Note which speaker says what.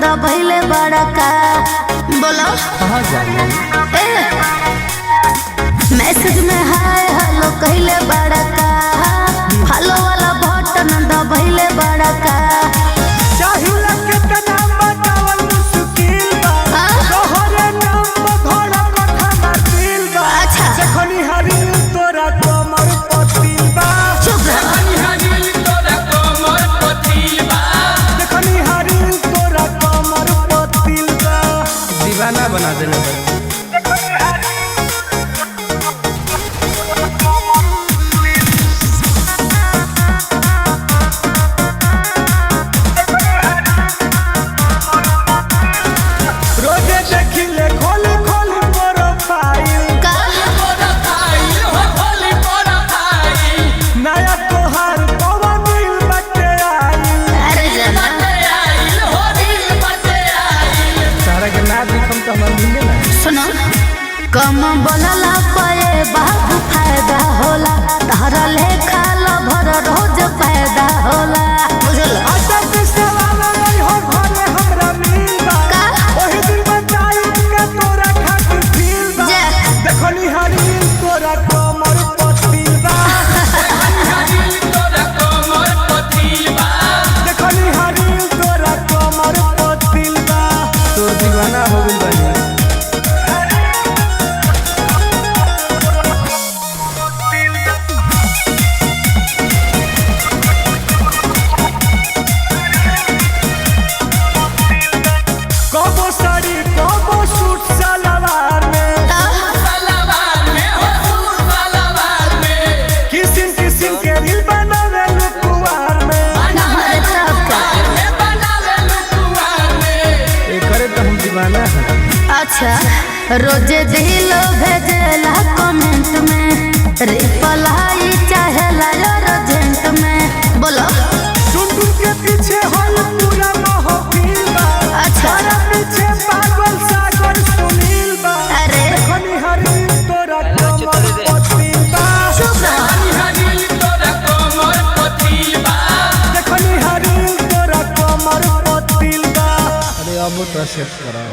Speaker 1: दबैले बड़का बोलो
Speaker 2: कहाँ जाने
Speaker 1: मैसेज में हाय हेलो कहले बड़का हेलो वाला बटन दबैले बड़का
Speaker 2: चाहिए कितना बतावल मुश्किल बा तोहरे नाम घोड़ा कथा बातिल बा
Speaker 1: अच्छा
Speaker 2: जखनी हरी तोरा कमर पतिल बा
Speaker 1: चुप रह
Speaker 2: जखनी हरी तोरा कमर पतिल बा दीवाना बना देले बा
Speaker 1: सुनो कम बोलला पे बाबू फायदा होला तारा लेखा भर रोज फायदा होला बुझल
Speaker 2: अच्छा से सवाल नहीं हो घरे हमरा मिल बा
Speaker 1: का
Speaker 2: ओही दिन बताई के तोरा खातिर फील बा
Speaker 1: जे
Speaker 2: देखनी हरी तोरा कमर पतिल बा देखनी हरी तोरा कमर पतिल बा तोर दीवाना हो गइल बानी कबो साड़ी कबो सूट सलवार में किसिम किसिम के दिल बनावे लुकुवार में एकरे तो हम दीवाना है
Speaker 1: अच्छा रोज दिल भेजला कमेंट में रिप्लाई चाहेला अर्जेंट में बोलो
Speaker 2: टुन के पीछे हल पूरा महफिल बा
Speaker 1: अच्छा
Speaker 2: तारा पीछे पागल सागर सुनील बा
Speaker 1: अरे
Speaker 2: देखनी हरी तोरा कमर पतिल बा
Speaker 1: चुप रह
Speaker 2: देखनी हरी तोरा कमर पतिल बा अरे अब तो सेट करा